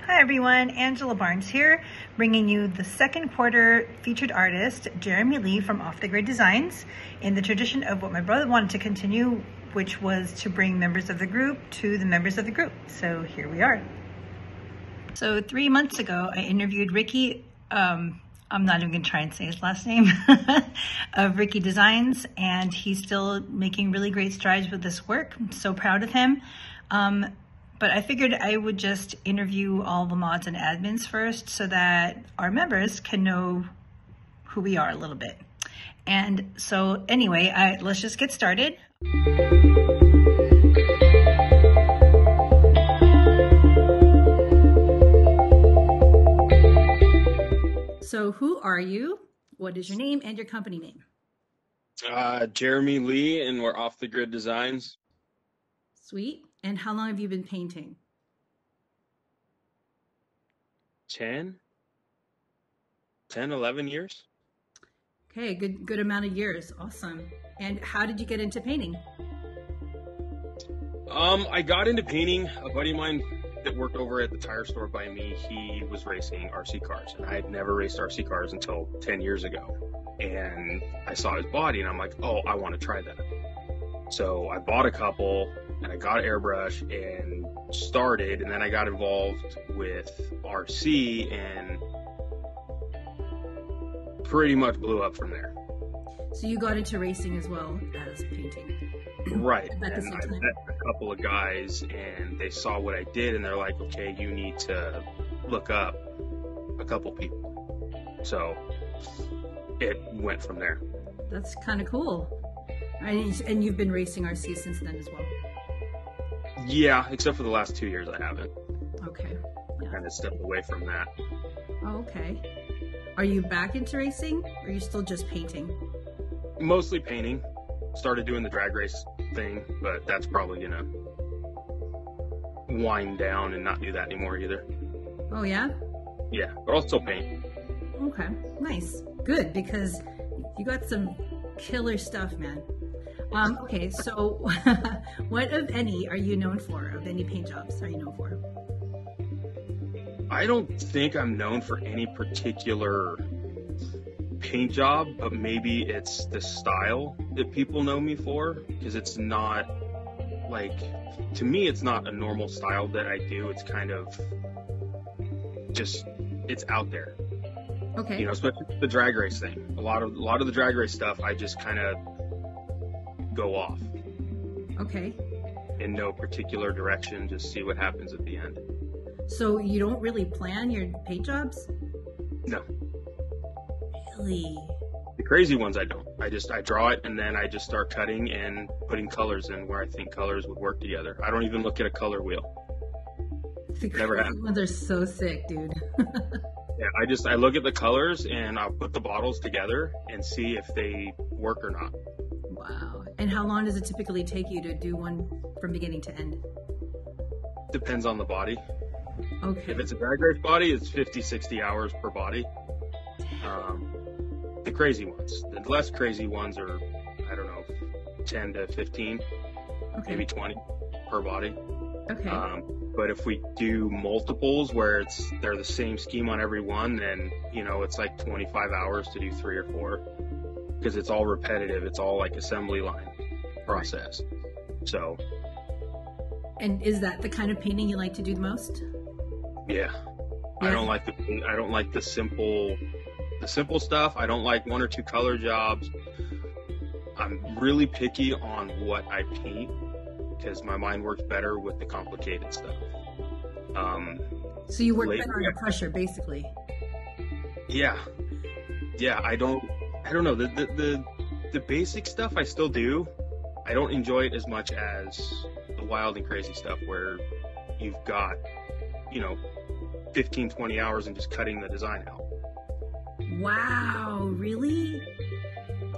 Hi everyone, Angela Barnes here, bringing you the second quarter featured artist, Jeremy Lee from Off the Grid Designs, in the tradition of what my brother wanted to continue, which was to bring members of the group to the members of the group. So here we are. So 3 months ago, I interviewed Ricky, I'm not even gonna try and say his last name, of Ricky Designs, and he's still making really great strides with this work. I'm so proud of him. But I figured I would just interview all the mods and admins first so that our members can know who we are a little bit. And so anyway, let's just get started. So who are you? What is your name and your company name? Jeremy Lee, and we're Off the Grid Designs. Sweet. And how long have you been painting? 10, 11 years. Okay, good amount of years. Awesome. And how did you get into painting? I got into painting. A buddy of mine that worked over at the tire store by me, he was racing RC cars, and I had never raced RC cars until 10 years ago. And I saw his body, and I'm like, oh, I want to try that. So I bought a couple, and I got an airbrush and started, and then I got involved with RC and pretty much blew up from there. So you got into racing as well as painting? Right. And I met a couple of guys, and they saw what I did, and they're like, okay, you need to look up a couple people. So it went from there. That's kind of cool. And you've been racing RC since then as well? Yeah, except for the last 2 years I haven't. Okay. Yeah. I kind of stepped away from that. Oh, okay. Are you back into racing, or are you still just painting? Mostly painting. Started doing the drag race thing, but that's probably gonna wind down and not do that anymore either. Oh, yeah? Yeah, but I'll still paint. Okay, nice. Good, because you got some killer stuff, man. Okay, so what, of any, are you known for? Of any paint jobs are you known for? I don't think I'm known for any particular paint job, but maybe it's the style that people know me for, because it's not, like, to me, it's not a normal style that I do. It's kind of just, it's out there. Okay. You know, especially the drag race thing. A lot of the drag race stuff, I just kind of go off. Okay. In no particular direction, just see what happens at the end. So you don't really plan your paint jobs? No. Really? The crazy ones I don't. I draw it, and then I just start cutting and putting colors in where I think colors would work together. I don't even look at a color wheel. The crazy ones are so sick, dude. Yeah, I look at the colors, and I'll put the bottles together and see if they work or not. Wow. And how long does it typically take you to do one from beginning to end? Depends on the body. Okay. If it's a drag race body, it's 50, 60 hours per body. The crazy ones. The less crazy ones are, I don't know, 10 to 15, okay, maybe 20 per body. Okay. But if we do multiples where they're the same scheme on every one, then, you know, it's like 25 hours to do 3 or 4, because it's all repetitive. It's all like assembly line process. So. And is that the kind of painting you like to do the most? Yeah. I don't like the simple stuff. I don't like 1 or 2 color jobs. I'm really picky on what I paint, because my mind works better with the complicated stuff. So you work better under pressure, basically. Yeah. I don't know, the basic stuff I still do. I don't enjoy it as much as the wild and crazy stuff where you've got, you know, 15, 20 hours and just cutting the design out. Wow, really?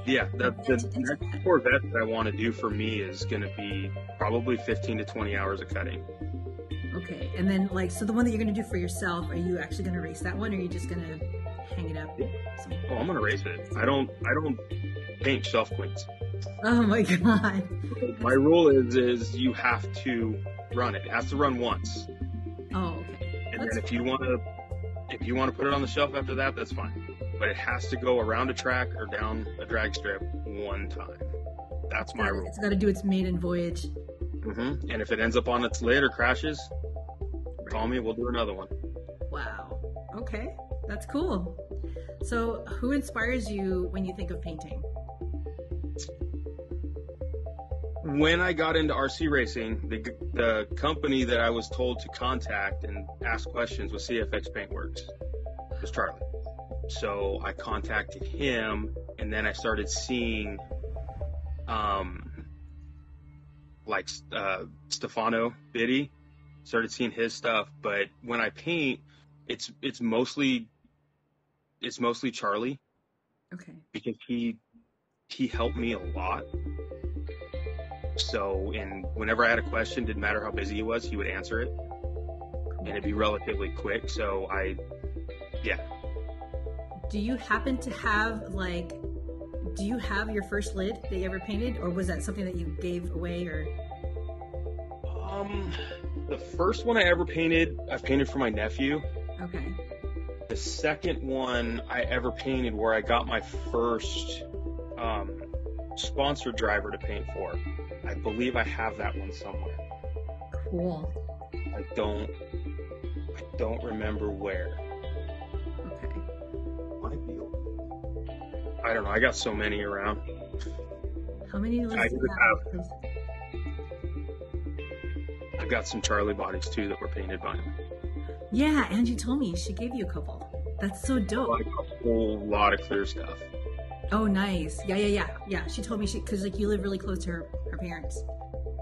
Yeah, the next Corvette that I want to do for me is going to be probably 15 to 20 hours of cutting. Okay, and then, like, so the one that you're going to do for yourself, are you actually going to race that one, or are you just going to hang it up? Oh, I'm going to race it. I don't paint shelf queens. Oh my God. My rule is you have to run it. It has to run once. Oh, okay. And then if you want to put it on the shelf after that, that's fine. But it has to go around a track or down a drag strip one time. That's my rule. It's got to do its maiden voyage. Mm-hmm. And if it ends up on its lid or crashes, call me. We'll do another one. Wow. Okay. That's cool. So who inspires you when you think of painting? When I got into RC racing, the company that I was told to contact and ask questions was CFX Paintworks. It was Charlie. So I contacted him, and then I started seeing Stefano Biddy, started seeing his stuff. But when I paint, it's mostly Charlie. Okay. Because he helped me a lot. So, and whenever I had a question, didn't matter how busy he was, he would answer it, and it'd be relatively quick. So yeah. Do you happen to have do you have your first lid that you ever painted, or was that something that you gave away, or? The first one I ever painted, I painted for my nephew. Okay. The second one I ever painted, where I got my first sponsored driver to paint for, I believe I have that one somewhere. Cool. I don't remember where. Okay. Might be. I don't know. I got so many around. How many lids do you have? I've got some Charlie bodies too that were painted by him. Yeah, Angie told me she gave you a couple. That's so dope. Like a whole lot of clear stuff. Oh, nice. Yeah. She told me because you live really close to her parents.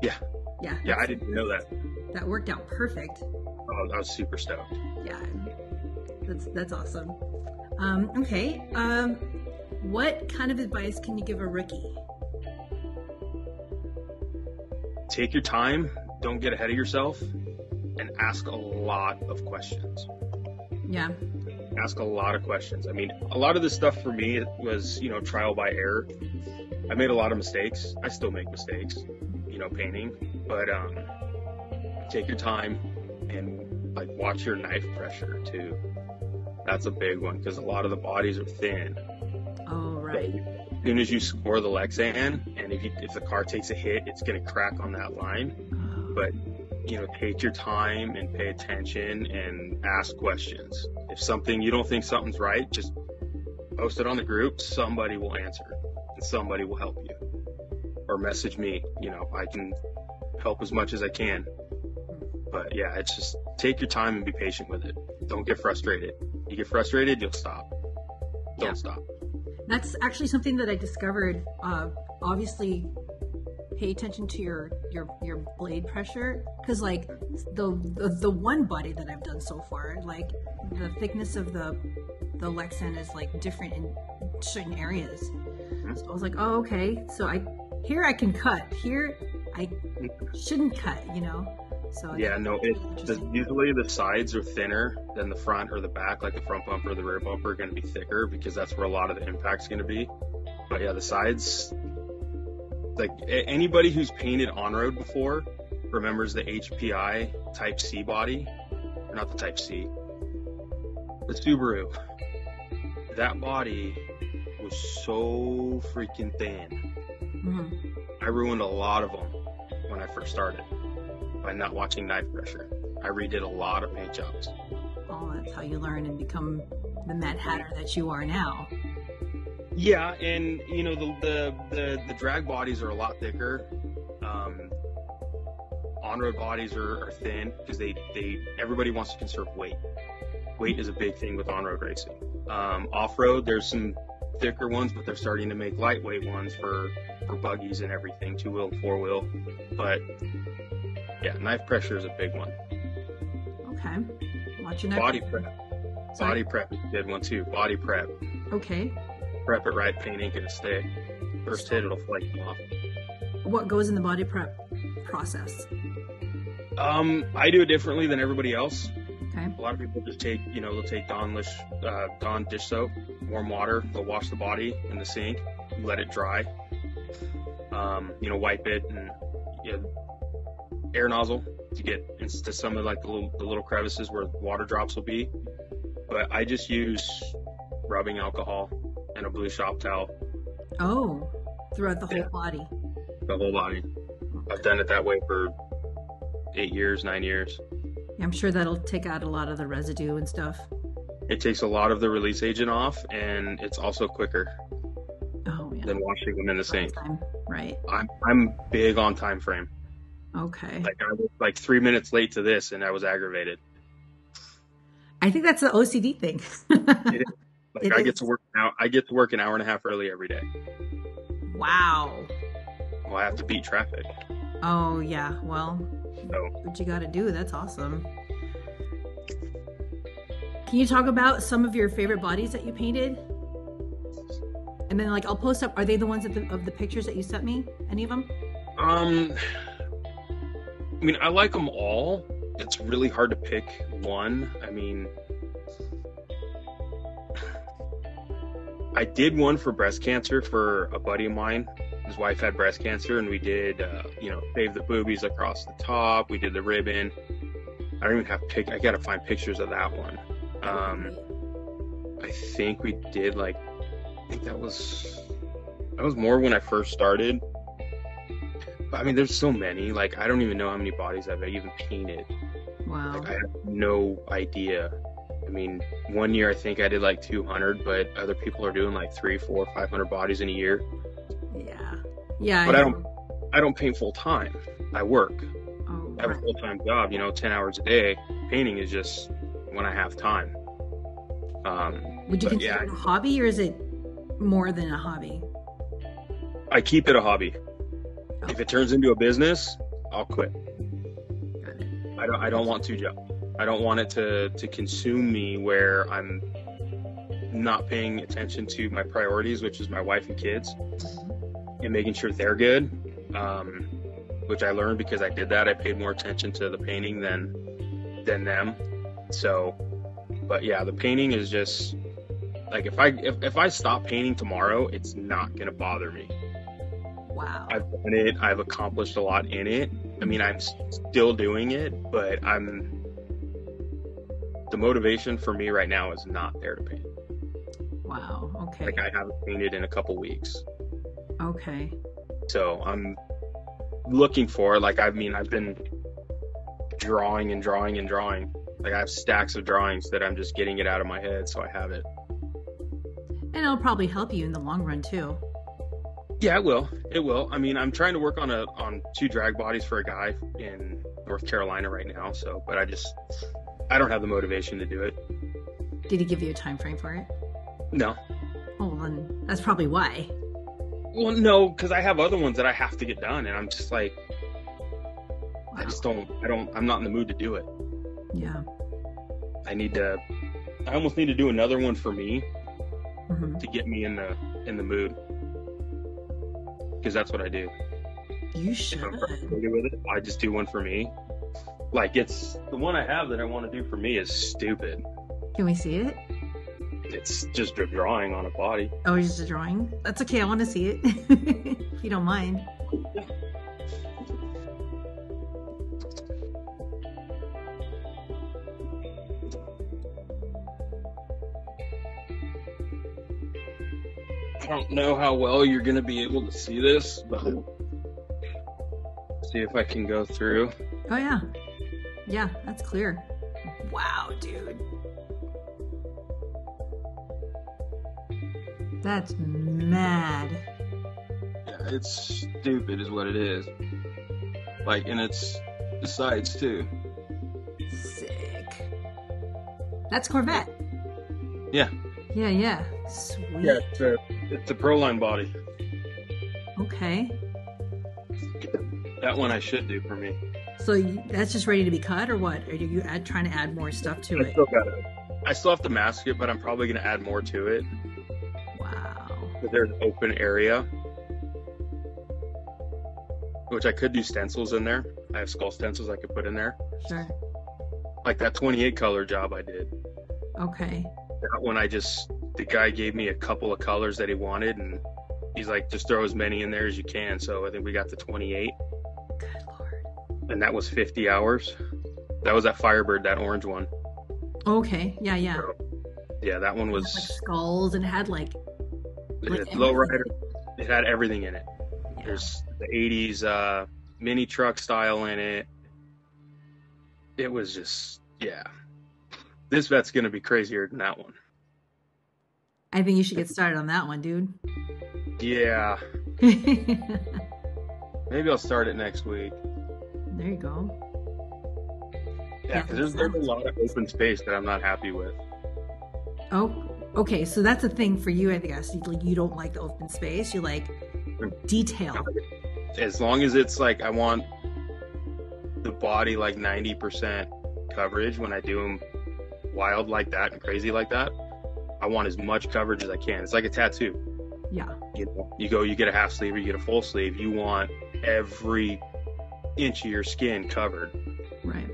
Yeah. Yeah. I didn't know that. That worked out perfect. Oh, I was super stoked. Yeah. That's awesome. Okay. What kind of advice can you give a rookie? Take your time. Don't get ahead of yourself, and ask a lot of questions. Yeah. Ask a lot of questions. I mean, a lot of this stuff for me was, trial by error. I made a lot of mistakes. I still make mistakes, painting, but take your time and watch your knife pressure too. That's a big one, because a lot of the bodies are thin. Oh, right. So as soon as you score the Lexan, and if the car takes a hit, it's going to crack on that line. But take your time and pay attention and ask questions. If you don't think something's right, just post it on the group. Somebody will answer, and somebody will help you, or message me. I can help as much as I can. But yeah, it's just take your time and be patient with it. Don't get frustrated. You get frustrated, you'll stop. Don't stop. That's actually something that I discovered. Obviously, pay attention to your blade pressure, because the one body that I've done so far, the thickness of the Lexan is different in certain areas. Mm-hmm. So I was like, oh, okay. So I can cut. Here I shouldn't cut. So yeah, no. Usually the sides are thinner than the front or the back. Like the front bumper or the rear bumper are going to be thicker, because that's where a lot of the impact's going to be. But yeah, the sides. Anybody who's painted on-road before remembers the HPI Type C body, or not the Type C, the Subaru. That body was so freaking thin. Mm-hmm. I ruined a lot of them when I first started by not watching knife pressure. I redid a lot of paint jobs. Oh, that's how you learn and become the Mad Hatter that you are now. Yeah, and the drag bodies are a lot thicker. On-road bodies are thin, because everybody wants to conserve weight. Weight is a big thing with on-road racing. Off-road, there's some thicker ones, but they're starting to make lightweight ones for buggies and everything, 2-wheel, 4-wheel. But yeah, knife pressure is a big one. Okay, watch your knife. Body prep. Sorry? Body prep is a good one too. Body prep. Okay. Prep it right, paint ain't gonna stick. First hit, it'll flake off. What goes in the body prep process? I do it differently than everybody else. Okay. A lot of people just take, they'll take Dawn dish soap, warm water. They'll wash the body in the sink, let it dry. Wipe it, and air nozzle to get into some of like the little crevices where water drops will be. But I just use rubbing alcohol and a blue shop towel. Oh, throughout the whole body. The whole body. I've done it that way for 8 years, 9 years. I'm sure that'll take out a lot of the residue and stuff. It takes a lot of the release agent off, and it's also quicker than washing them in the sink. Right. I'm big on time frame. Okay. Like I was like 3 minutes late to this, and I was aggravated. I think that's the OCD thing. It is. Like I get to work now. I get to work an hour and a half early every day. Wow. Well, I have to beat traffic. Oh yeah. Well, so what you got to do? That's awesome. Can you talk about some of your favorite bodies that you painted? And then, like, I'll post up. Are they the ones of the pictures that you sent me? Any of them? I mean, I like them all. It's really hard to pick one. I mean, I did one for breast cancer for a buddy of mine. His wife had breast cancer, and we did, save the boobies across the top. We did the ribbon. I don't even have I gotta find pictures of that one. I think we did that was more when I first started. But I mean, there's so many. Like, I don't even know how many bodies I've even painted. Wow. Like, I have no idea. I mean, one year I think I did like 200, but other people are doing like 300, 400, 500 bodies in a year. Yeah. Yeah. But I don't paint full time. I work. Oh, I have a full time job, 10 hours a day. Painting is just when I have time. Would you consider it a hobby, or is it more than a hobby? I keep it a hobby. Oh. If it turns into a business, I'll quit. Got it. I don't want to job. I don't want it to consume me where I'm not paying attention to my priorities, which is my wife and kids, and making sure they're good. Which I learned because I did that. I paid more attention to the painting than them. So, but yeah, the painting is just like, if I stop painting tomorrow, it's not gonna bother me. Wow. I've done it. I've accomplished a lot in it. I mean, I'm still doing it, but the motivation for me right now is not there to paint. Wow. Okay. Like, I haven't painted in a couple weeks. Okay. So I'm looking for, I've been drawing and drawing and drawing. Like, I have stacks of drawings that I'm just getting it out of my head, so I have it. And it'll probably help you in the long run too. Yeah, it will. It will. I mean, I'm trying to work on 2 drag bodies for a guy in North Carolina right now. So, but I don't have the motivation to do it. Did he give you a time frame for it? No. Oh, then that's probably why. Well, no, because I have other ones that I have to get done, and I'm just like, Wow. I'm not in the mood to do it. Yeah. I almost need to do another one for me to get me in the mood. Because that's what I do. You should. If I'm frustrated with it, I just do one for me. Like, it's the one I have that I want to do for me is stupid. Can we see it? It's just a drawing on a body. Oh, it's just a drawing? That's okay. I want to see it. If you don't mind. I don't know how well you're going to be able to see this, but see if I can go through. Oh, yeah. Yeah, that's clear. Wow, dude. That's mad. Yeah, it's stupid is what it is. Like, and it's the sides too. Sick. That's Corvette. Yeah. Yeah, yeah. Sweet. Yeah, it's a Proline body. Okay. That one I should do for me. So that's just ready to be cut, or what? Or are you trying to add more stuff to it? I still have to mask it, but I'm probably going to add more to it. Wow. But there's an open area, which I could do stencils in there. I have skull stencils I could put in there. Sure. Like that 28 color job I did. Okay. That one the guy gave me a couple of colors that he wanted, and he's like, just throw as many in there as you can. So I think we got the 28. Good Lord. and that was 50 hours. That was that Firebird, that orange one. Okay, yeah, yeah. So, yeah, that one It was had, like skulls and it had like lowrider. It had everything in it. Yeah. There's the 80s mini truck style in it. It was just, yeah. This vet's going to be crazier than that one. I think you should get started on that one, dude. Yeah. Maybe I'll start it next week. There you go. Yeah, because there's a lot of open space that I'm not happy with. Oh, okay. So that's a thing for you, I guess. Like, you don't like the open space. You like detail. As long as it's like, I want the body like 90% coverage when I do them wild like that and crazy like that. I want as much coverage as I can. It's like a tattoo. Yeah. You know, you get a half sleeve or you get a full sleeve. You want every inch of your skin covered. Right.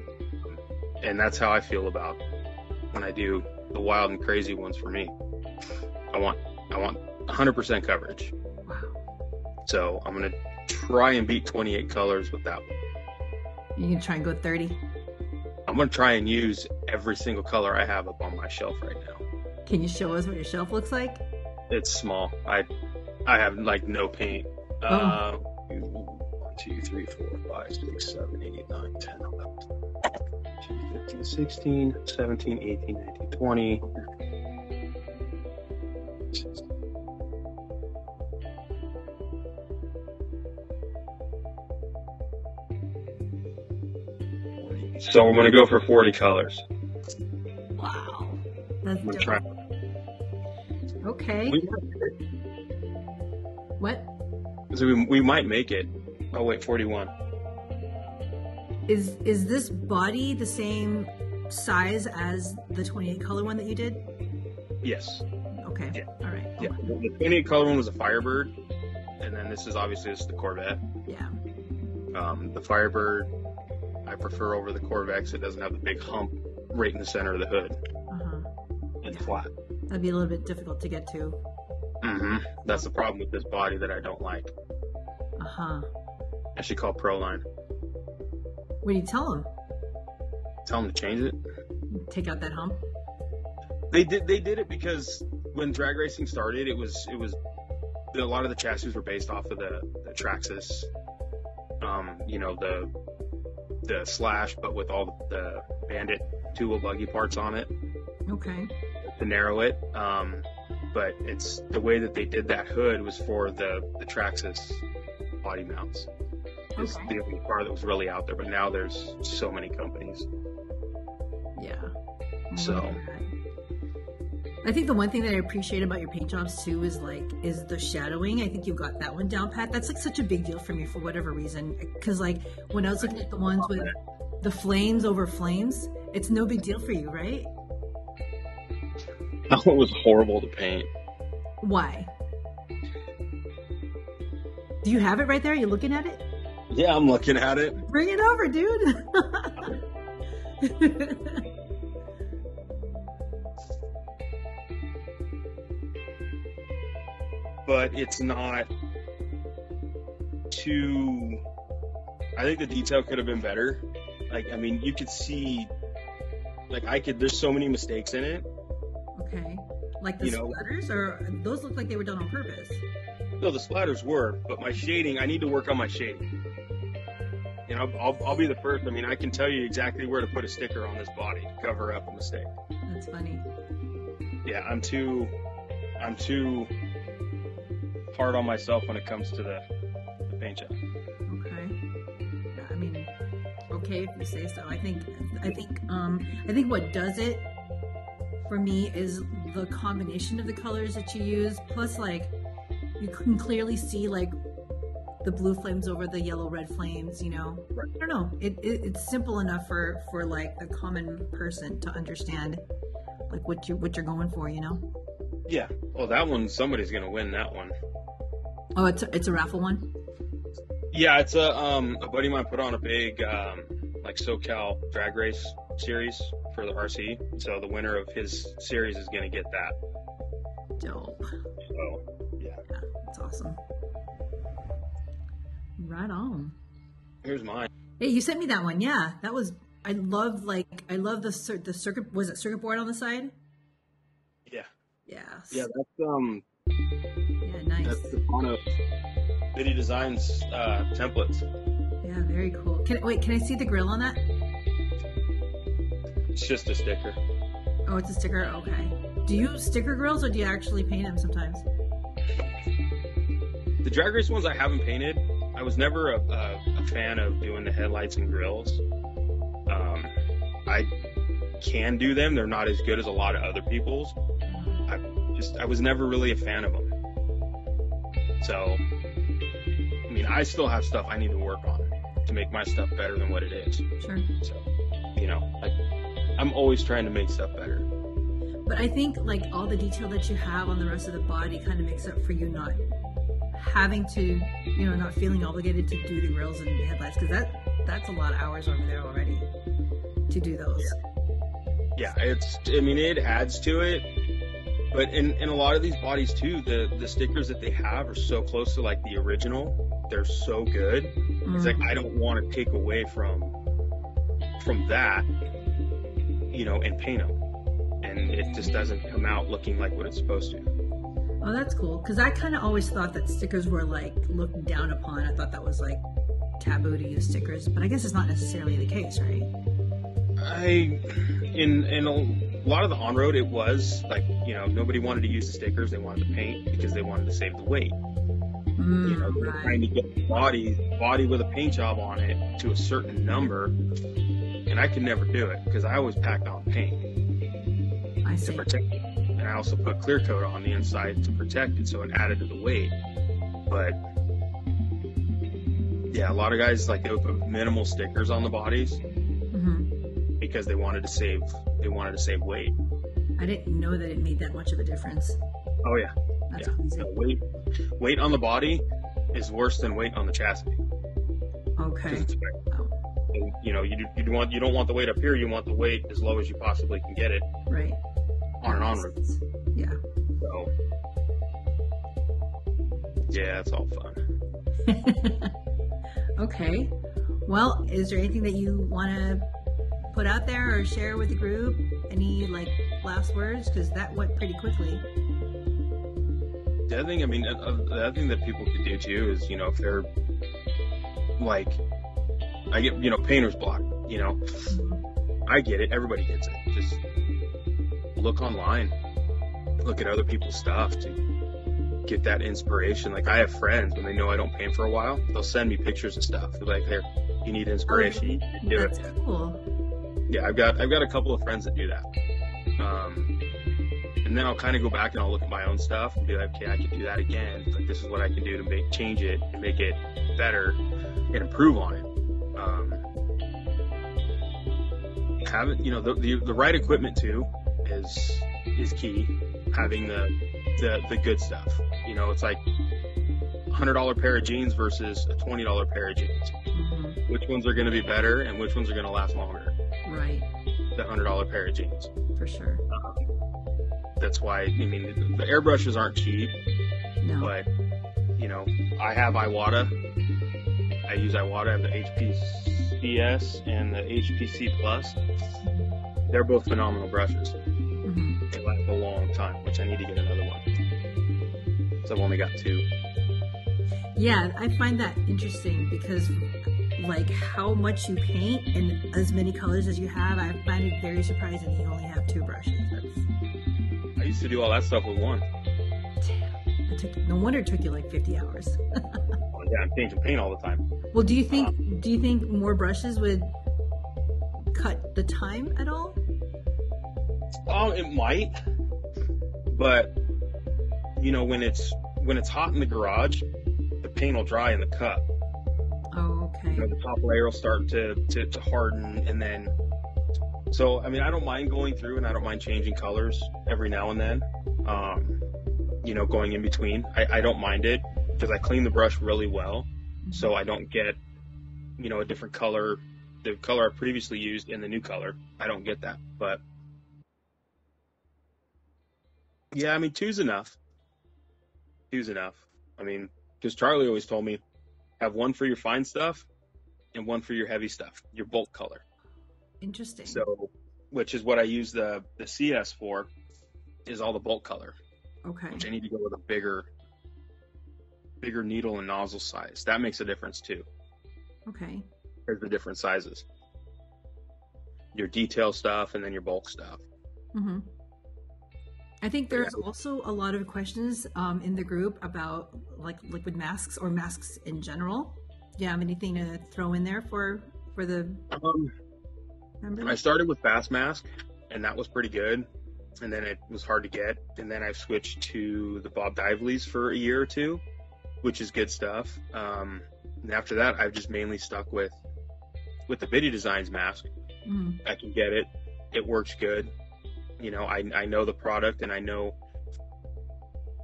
And that's how I feel about when I do the wild and crazy ones for me. I want 100% coverage. Wow. So I'm going to try and beat 28 colors with that one. You can try and go 30. I'm going to try and use every single color I have up on my shelf right now. Can you show us what your shelf looks like? It's small. I have like no paint. 1, 2, 3, 4, 5, 6, 7, 8, 9, 10, 11, 15, 16, 17, 18, 19, 20. So I'm going to go for 40 colors. Wow. That's I'm going to dope. try. Okay. What? So we might make it. Oh wait, 41. Is this body the same size as the 28 color one that you did? Yes. Okay. Yeah. All right. Yeah. The 28 color one was a Firebird, and then this is the Corvette. Yeah. The Firebird I prefer over the Corvette because it doesn't have the big hump right in the center of the hood and flat. That'd be a little bit difficult to get to. That's the problem with this body that I don't like. I should call Proline. What do you tell them? Tell them to change it. Take out that hump. They did it because when drag racing started, it was a lot of the chassis were based off of the Traxxas, the Slash, but with all the Bandit two-wheel buggy parts on it. Okay. To narrow it, but it's the way that they did that hood was for the Traxxas body mounts. It's the only car that was really out there, but now there's so many companies. Yeah. So I think the one thing that I appreciate about your paint jobs too is the shadowing. I think you've got that one down pat. That's like such a big deal for me for whatever reason. Because like when I was looking at the ones with the flames over flames, it's no big deal for you, right? That one was horrible to paint. Why? Do you have it right there? Are you looking at it? Yeah, I'm looking at it. Bring it over, dude. But it's not too... I think the detail could have been better. You could see... there's so many mistakes in it. Okay. Like the splatters? Or those look like they were done on purpose? No, the splatters were, but my shading, I need to work on my shading. I'll be the first. I can tell you exactly where to put a sticker on this body to cover up a mistake. That's funny. Yeah, I'm too hard on myself when it comes to the paint job. Okay. Okay, if you say so. I think what does it for me is the combination of the colors that you use, plus you can clearly see the blue flames over the yellow-red flames, Right. I don't know. It's simple enough for the common person to understand what you're going for, Yeah. Well, that one, somebody's gonna win that one. Oh, it's a raffle one? Yeah, it's a buddy of mine put on a big SoCal drag race series for the RC. So the winner of his series is gonna get that. Dope. So yeah, that's awesome. Right on. Here's mine. Hey, you sent me that one. Yeah, that was. I love the circuit. Was it circuit board on the side? Yeah. Yes. Yeah, Yeah, nice. that's the fun of Bitty Designs templates. Yeah, very cool. Can I see the grill on that? It's just a sticker. Oh, it's a sticker. Okay. Do you sticker grills or do you actually paint them sometimes? The drag race ones I haven't painted. I was never a fan of doing the headlights and grills. I can do them. They're not as good as a lot of other people's. I was never really a fan of them. So, I mean, I still have stuff I need to work on to make my stuff better than what it is. Sure. So, you know, I'm always trying to make stuff better. But I think like all the detail that you have on the rest of the body kind of makes up for you not having to, not feeling obligated to do the grills and headlights, because that's a lot of hours over there already to do those. Yeah, it adds to it. But in a lot of these bodies too, the stickers that they have are so close to like the original. They're so good. It's like I don't want to take away from that, and paint them. And it just doesn't come out looking like what it's supposed to. Oh, that's cool. Because I kind of always thought that stickers were like looked down upon. I thought that was like taboo to use stickers, but I guess it's not necessarily the case, right? In a lot of the on-road, it was like, nobody wanted to use the stickers. They wanted to paint because they wanted to save the weight. They were trying to get the body with a paint job on it to a certain number, and I could never do it because I always packed on paint to protect it. And I also put clear coat on the inside to protect it, so it added to the weight. But yeah, a lot of guys like they would put minimal stickers on the bodies because they wanted to save weight. I didn't know that it made that much of a difference. Oh yeah, that's crazy. Weight on the body is worse than weight on the chassis. Okay. You don't want the weight up here. You want the weight as low as you possibly can get it. Right. On an on-road. Yeah. So, yeah, it's all fun. Okay. Well, is there anything that you want to put out there or share with the group? Any last words? Because that went pretty quickly. The other thing that people could do too is, if they're like, I get, painter's block, I get it. Everybody gets it. Just look online, look at other people's stuff to get that inspiration. Like I have friends, when they know I don't paint for a while, they'll send me pictures and stuff. They're like, "Here, you need inspiration, you can do That's it." Cool. Yeah, I've got a couple of friends that do that. And then I'll kind of go back and I'll look at my own stuff and be like, okay, I can do that again. Like this is what I can do to change it and make it better and improve on it. Having, the right equipment too is key. Having the good stuff. It's like $100 pair of jeans versus a $20 pair of jeans. Which ones are going to be better and which ones are going to last longer? Right. The $100 pair of jeans. For sure. That's why, the airbrushes aren't cheap. No. But, I have Iwata. I use Iwata. I have the HPCS and the HPC Plus. They're both phenomenal brushes. They last a long time, which I need to get another one. So I've only got 2. Yeah, I find that interesting because how much you paint and as many colors as you have, I find it very surprising you only have 2 brushes. I used to do all that stuff with 1. Damn. No wonder it took you 50 hours. Oh, yeah, I'm changing paint all the time. Well, do you think more brushes would cut the time at all? It might, but when it's hot in the garage, the paint will dry in the cup. Oh, okay. The top layer will start to harden, and then so I don't mind going through and I don't mind changing colors every now and then. Going in between, I don't mind it because I clean the brush really well, so I don't get a different color, the color I previously used in the new color. I don't get that, but. Yeah, 2's enough. 2's enough. Because Charlie always told me, have 1 for your fine stuff and one for your heavy stuff, your bulk color. Interesting. So, which is what I use the CS for, is all the bulk color. Okay. Which I need to go with a bigger needle and nozzle size. That makes a difference too. Okay. There's the different sizes. Your detail stuff and then your bulk stuff. Mm-hmm. I think there's also a lot of questions in the group about like liquid masks or masks in general. Do you have anything to throw in there for the members? I started with Bass Mask, and that was pretty good. And then it was hard to get. And then I've switched to the Bob Dively's for a year or two, which is good stuff. And after that, I've just mainly stuck with the Biddy Designs mask. Mm. I can get it. It works good. You know, I know the product, and I know,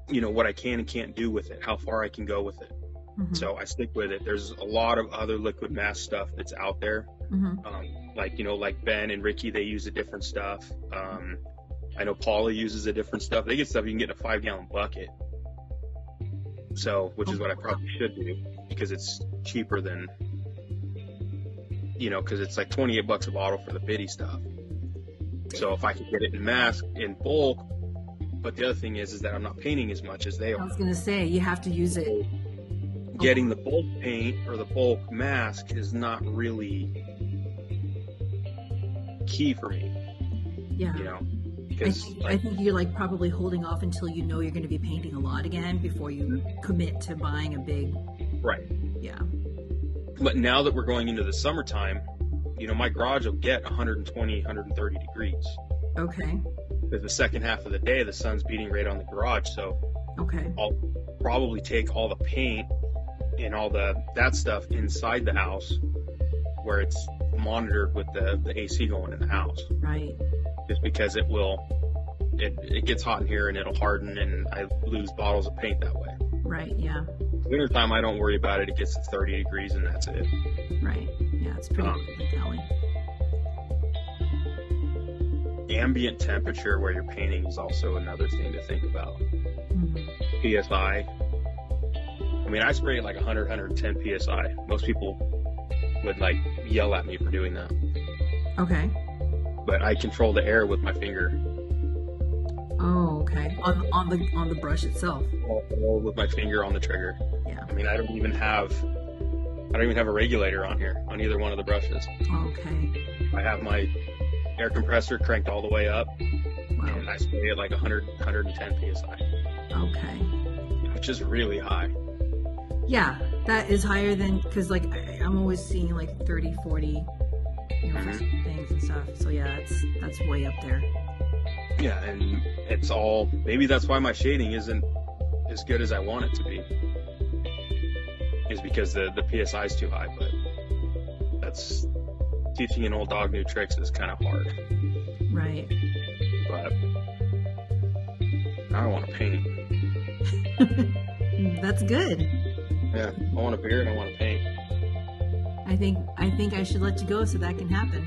you know, what I can and can't do with it, how far I can go with it. Mm-hmm. So I stick with it. There's a lot of other liquid mask stuff that's out there. Mm-hmm. Like, you know, like Ben and Ricky, they use a different stuff. I know Paula uses a different stuff. They get stuff you can get in a 5-gallon bucket. So, which is what I probably should do, because it's cheaper than, you know, because it's like $28 a bottle for the Biddy stuff. So if I could get it in mask, in bulk, but the other thing is that I'm not painting as much as they I are. was going to say, you have to use it. Getting the bulk paint or the bulk mask is not really key for me. Yeah. You know, because I think you're like probably holding off until you know you're going to be painting a lot again before you commit to buying a big. Right. Yeah. But now that we're going into the summertime, you know, my garage will get 120, 130 degrees. Okay. Because the second half of the day, the sun's beating right on the garage. So Okay. I'll probably take all the paint and all that stuff inside the house where it's monitored with the AC going in the house. Right. Just because it gets hot in here and it'll harden and I lose bottles of paint that way. Right. Yeah. Wintertime, I don't worry about it. It gets to 30 degrees and that's it. Right. Yeah. It's pretty good telling. Ambient temperature where you're painting is also another thing to think about. Mm-hmm. PSI. I mean, I spray it like 100, 110 PSI. Most people would like yell at me for doing that. Okay. But I control the air with my finger. Oh, okay. On the brush itself. All with my finger on the trigger. Yeah. I mean, I don't even have a regulator on here on either one of the brushes. Okay. I have my air compressor cranked all the way up, Wow. and I spray it like 100, 110 PSI, Okay. which is really high. Yeah, that is higher than, because like I'm always seeing like 30, 40, you know, for certain things and stuff. So yeah, that's way up there. Yeah, and it's all, maybe that's why my shading isn't as good as I want it to be, is because the PSI is too high. But that's, teaching an old dog new tricks is kind of hard. Right. But I don't want to paint. That's good. Yeah, I want a beer and I want to paint. I think I should let you go so that can happen.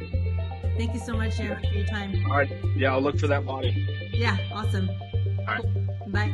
Thank you so much, Aaron, for your time. All right, yeah, I'll look for that body. Yeah, awesome. All right. Cool. Bye.